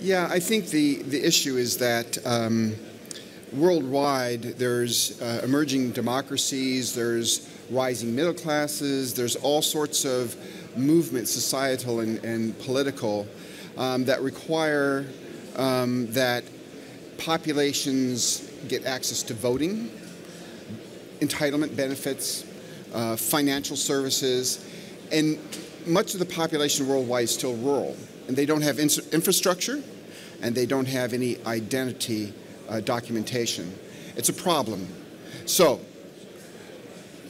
Yeah, I think the issue is that worldwide there's emerging democracies, there's rising middle classes, there's all sorts of movements, societal and political, that require that populations get access to voting, entitlement benefits, financial services, and much of the population worldwide is still rural, and they don't have infrastructure, and they don't have any identity documentation. It's a problem. So,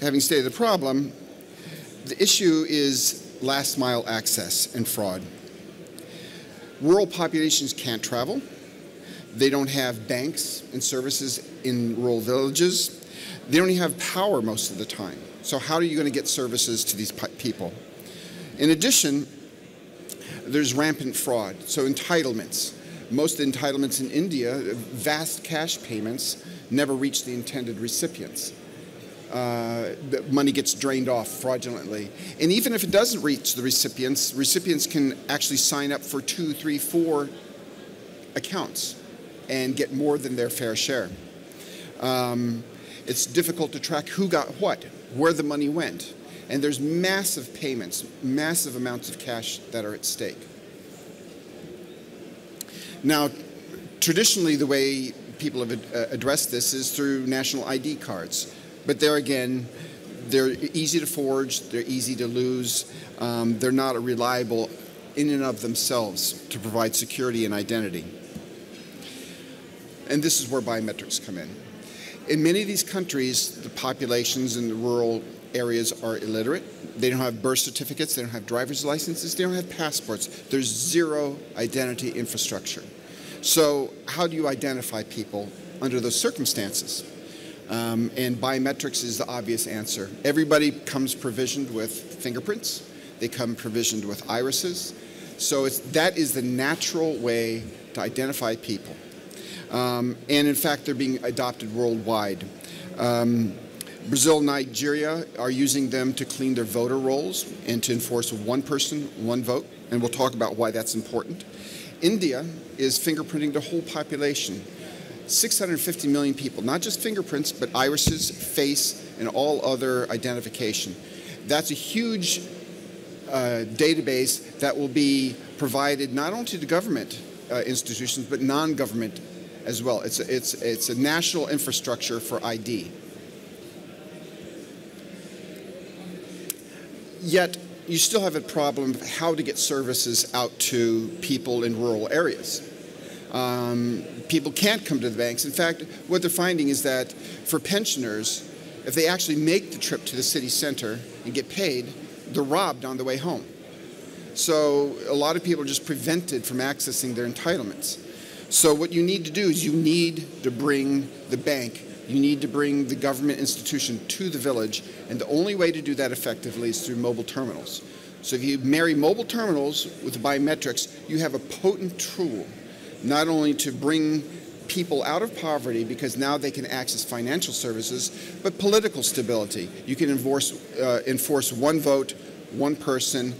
having stated the problem, the issue is last mile access and fraud. Rural populations can't travel. They don't have banks and services in rural villages. They don't even have power most of the time. So how are you going to get services to these people? In addition, there's rampant fraud. So entitlements. Most entitlements in India, vast cash payments, never reach the intended recipients. The money gets drained off fraudulently. And even if it doesn't reach the recipients, recipients can actually sign up for 2, 3, 4 accounts and get more than their fair share. It's difficult to track who got what, where the money went. And there's massive payments, massive amounts of cash that are at stake. Now, traditionally the way people have addressed this is through national ID cards. But there again, they're easy to forge, they're easy to lose, they're not reliable in and of themselves to provide security and identity. And this is where biometrics come in. In many of these countries, the populations in the rural areas are illiterate. They don't have birth certificates, they don't have driver's licenses, they don't have passports. There's zero identity infrastructure. So how do you identify people under those circumstances? And biometrics is the obvious answer. Everybody comes provisioned with fingerprints. They come provisioned with irises. So that is the natural way to identify people. And in fact, they're being adopted worldwide. Brazil and Nigeria are using them to clean their voter rolls and to enforce one person, one vote. And we'll talk about why that's important. India is fingerprinting the whole population. 650 million people, not just fingerprints, but irises, face, and all other identification. That's a huge database that will be provided not only to the government institutions, but non-government as well. It's a national infrastructure for ID. Yet, you still have a problem of how to get services out to people in rural areas. People can't come to the banks. In fact, what they're finding is that for pensioners, if they actually make the trip to the city center and get paid, they're robbed on the way home. So a lot of people are just prevented from accessing their entitlements. So what you need to do is you need to bring the bank, you need to bring the government institution to the village, and the only way to do that effectively is through mobile terminals. So if you marry mobile terminals with biometrics, you have a potent tool, not only to bring people out of poverty because now they can access financial services, but political stability. You can enforce one vote, one person,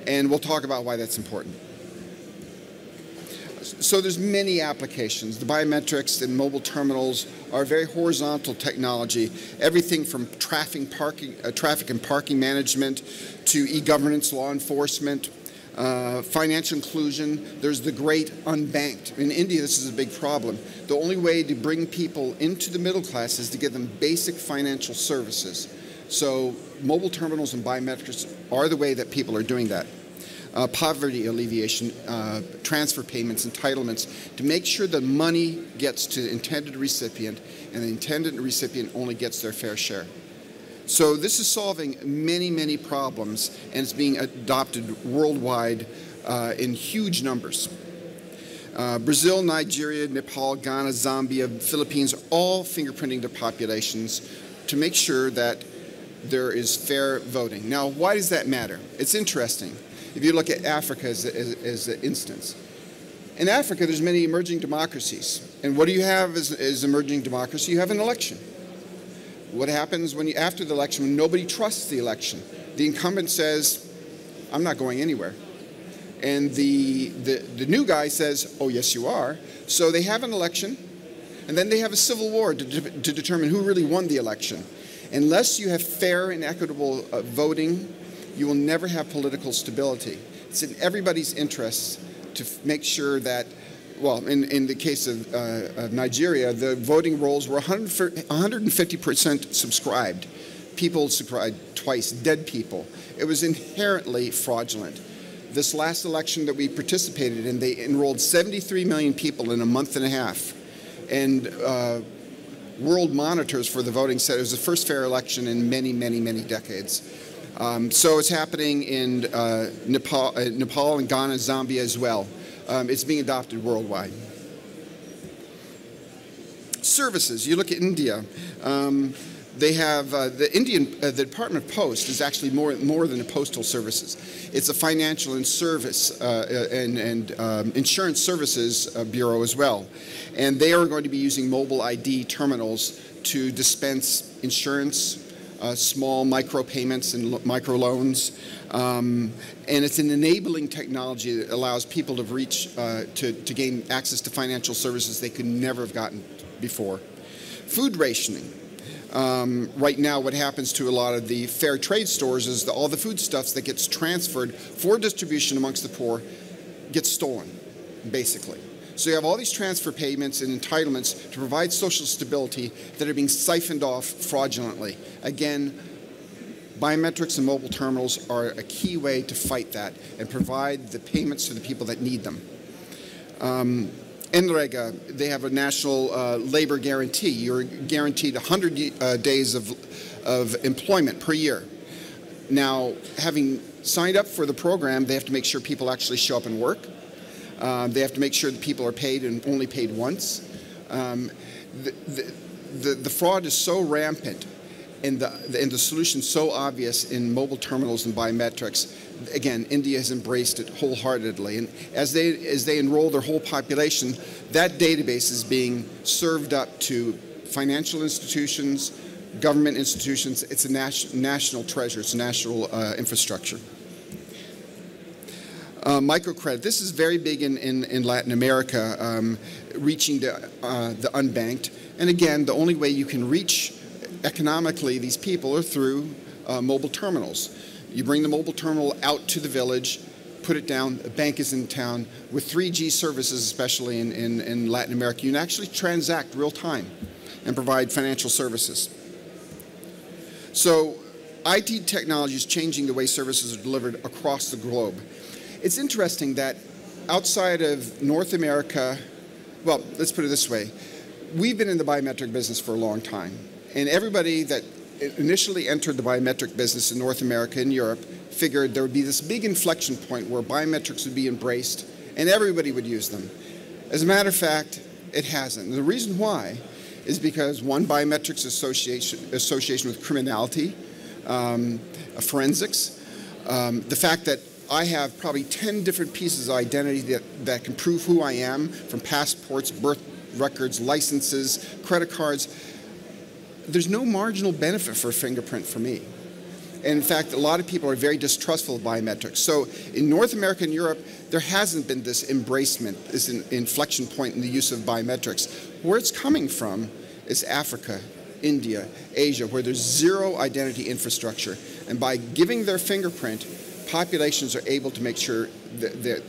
and we'll talk about why that's important. So there's many applications. The biometrics and mobile terminals are very horizontal technology. Everything from traffic and parking management to e-governance, law enforcement, financial inclusion. There's the great unbanked. In India, this is a big problem. The only way to bring people into the middle class is to give them basic financial services. So mobile terminals and biometrics are the way that people are doing that. Poverty alleviation, transfer payments, entitlements, to make sure the money gets to the intended recipient and the intended recipient only gets their fair share. So this is solving many, many problems, and it's being adopted worldwide in huge numbers. Brazil, Nigeria, Nepal, Ghana, Zambia, Philippines are all fingerprinting their populations to make sure that there is fair voting. Now, why does that matter? It's interesting. If you look at Africa as an instance. In Africa, there's many emerging democracies. And what do you have as emerging democracy? You have an election. What happens when after the election, when nobody trusts the election? The incumbent says, I'm not going anywhere. And the new guy says, oh, yes, you are. So they have an election, and then they have a civil war to determine who really won the election. Unless you have fair and equitable voting, you will never have political stability. It's in everybody's interest to make sure that, well, in the case of Nigeria, the voting rolls were 150% subscribed. People subscribed twice, dead people. It was inherently fraudulent. This last election that we participated in, they enrolled 73 million people in a month and a half. And world monitors for the voting said it was the first fair election in many, many, many decades. So it's happening in Nepal and Ghana, Zambia as well. It's being adopted worldwide. Services, you look at India. They have the Department of Post is actually more than a postal services. It's a financial and service and insurance services bureau as well, and they are going to be using mobile ID terminals to dispense insurance, small micro payments and micro loans, and it's an enabling technology that allows people to reach to gain access to financial services they could never have gotten before. Food rationing. Right now, what happens to a lot of the fair trade stores is that all the foodstuffs that gets transferred for distribution amongst the poor gets stolen, basically. So you have all these transfer payments and entitlements to provide social stability that are being siphoned off fraudulently. Again, biometrics and mobile terminals are a key way to fight that and provide the payments to the people that need them. NREGA, they have a national labor guarantee. You're guaranteed 100 days of employment per year. Now, having signed up for the program, they have to make sure people actually show up and work. They have to make sure that people are paid and only paid once. The fraud is so rampant and the solution so obvious in mobile terminals and biometrics. Again, India has embraced it wholeheartedly, and as they enroll their whole population, that database is being served up to financial institutions, government institutions. It's a national treasure. It's a national infrastructure. Microcredit. This is very big in Latin America, reaching the unbanked. And again, the only way you can reach economically these people are through mobile terminals. You bring the mobile terminal out to the village, put it down, a bank is in town. With 3G services, especially in Latin America, you can actually transact real time and provide financial services. So IT technology is changing the way services are delivered across the globe. It's interesting that outside of North America, well, let's put it this way. We've been in the biometric business for a long time, and everybody that initially entered the biometric business in North America and Europe figured there would be this big inflection point where biometrics would be embraced and everybody would use them. As a matter of fact, it hasn't. And the reason why is because, one, biometrics association with criminality, forensics, the fact that I have probably 10 different pieces of identity that can prove who I am, from passports, birth records, licenses, credit cards. There's no marginal benefit for a fingerprint for me. And in fact, a lot of people are very distrustful of biometrics. So in North America and Europe, there hasn't been this embracement, this inflection point in the use of biometrics. Where it's coming from is Africa, India, Asia, where there's zero identity infrastructure. And by giving their fingerprint, populations are able to make sure that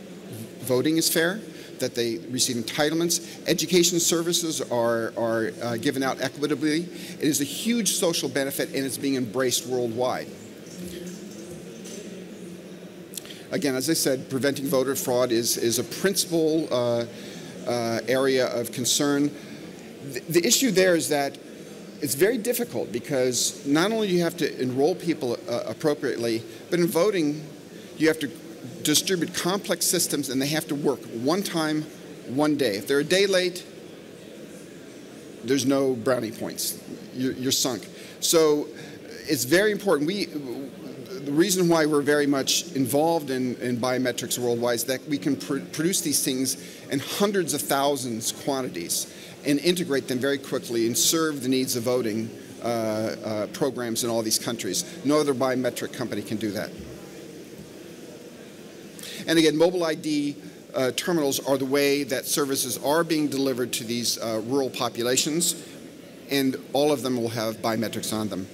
voting is fair, that they receive entitlements. Education services are given out equitably. It is a huge social benefit, and it's being embraced worldwide. Again, as I said, preventing voter fraud is a principal area of concern. The issue there is that it's very difficult because not only do you have to enroll people appropriately, but in voting, you have to distribute complex systems, and they have to work one time, one day. If they're a day late, there's no brownie points. You're sunk. So it's very important. The reason why we're very much involved in biometrics worldwide is that we can produce these things in hundreds of thousands quantities and integrate them very quickly and serve the needs of voting programs in all these countries. No other biometric company can do that. And again, mobile ID terminals are the way that services are being delivered to these rural populations, and all of them will have biometrics on them.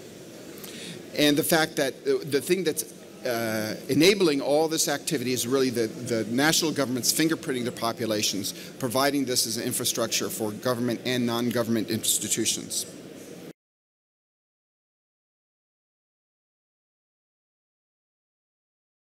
And the fact that the thing that's enabling all this activity is really the national government's fingerprinting their populations, providing this as an infrastructure for government and non-government institutions.